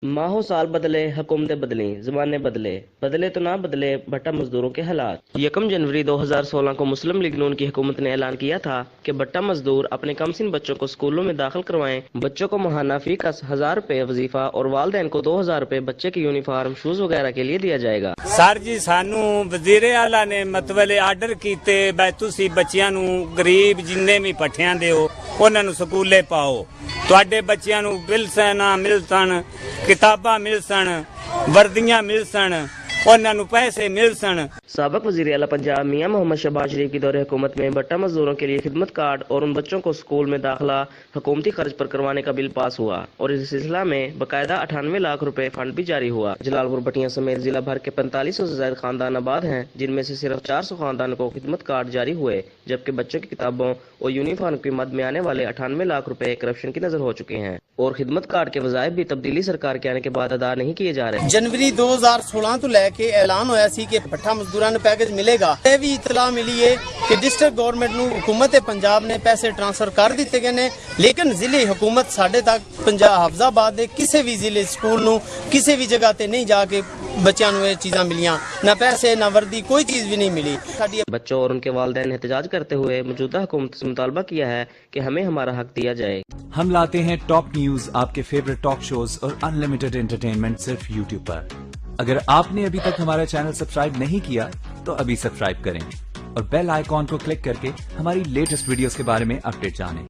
माहो साल बदले, हुकूमतें बदली, ज़माने बदले, बदले तो ना बदले भट्टा मजदूरों के हालात। 1 जनवरी 2016 को मुस्लिम लीग नून की हुकूमत ने ऐलान किया था कि भट्टा मजदूर अपने कमसिन बच्चों को स्कूलों में दाखिल करवाएं। बच्चों को माहाना फी का 1000 रुपए वजीफा और वालदैन को 2000 रुपए बच्चे की यूनिफॉर्म शूज वगैरह के लिए दिया जाएगा। सर जी सानू वजीरे आला ने मतलब आर्डर कीते बै तुसी बच्चियां नू गरीब जिन्ने भी पट्ठियां दे हो उन्हां नू स्कूले पाओ, तुहाडे बच्चियां नू बिलसना मिलसन, किताबां मिलसन, वर्दियां मिलसन, उन्हां नू पैसे मिलसन। साबिक वज़ीर आला पंजाब मियां मोहम्मद शहबाज शरीफ की दौरे हुकूमत में भट्टा मजदूरों के लिए खिदमत कार्ड और उन बच्चों को स्कूल में दाखिला हुकूमती खर्च पर करवाने का बिल पास हुआ और इस सिलसिला में बाकायदा 98 लाख रुपए फंड भी जारी हुआ। जलालपुर भट्टियां समेत जिला भर के 4500 से ज्यादा खानदान आबाद हैं, जिनमें से सिर्फ 400 खानदान को खिदमत कार्ड जारी हुए, जबकि बच्चों की किताबों और यूनिफॉर्म की मद में आने वाले 98 लाख रुपए करप्शन की नजर हो चुके हैं और खिदमत कार्ड के वज़ाइफ भी तब्दीली सरकार के आने के बाद अदा नहीं किए जा रहे। जनवरी 2016 तो लेके ऐलान होया सी कि भट्टा मजदूरां नूं पैकेज मिलेगा। ਇਹ ਵੀ ਇਤਲਾ ਮਿਲੀ ਹੈ ਕਿ ਡਿਸਟ੍ਰਿਕਟ ਗਵਰਨਮੈਂਟ ਨੂੰ हुकूमत पंजाब ने पैसे ट्रांसफर कर दिते गए ने, लेकिन ਜ਼ਿਲ੍ਹੇ हुकूमत साढ़े तक पंजाब हाफजाबाद ਦੇ ਕਿਸੇ ਵੀ ਜ਼ਿਲ੍ਹੇ ਸਕੂਲ ਨੂੰ ਕਿਸੇ ਵੀ ਜਗ੍ਹਾ ਤੇ नहीं जाके बच्चों ਨੂੰ ਇਹ ਚੀਜ਼ਾਂ ਮਿਲੀਆਂ, ना पैसे ना वर्दी, कोई चीज भी नहीं मिली। बच्चों और उनके वालिदैन ने एहतजाज करते हुए मौजूदा हुकूमत से मुतालबा किया है कि हमें हमारा हक दिया जाए। हम लाते हैं टॉप न्यूज, आपके फेवरेट टॉक शोज और अनलिमिटेड एंटरटेनमेंट सिर्फ यूट्यूब पर। अगर आपने अभी तक हमारा चैनल सब्सक्राइब नहीं किया तो अभी सब्सक्राइब करें और बेल आइकॉन को क्लिक करके हमारी लेटेस्ट वीडियोस के बारे में अपडेट जानें।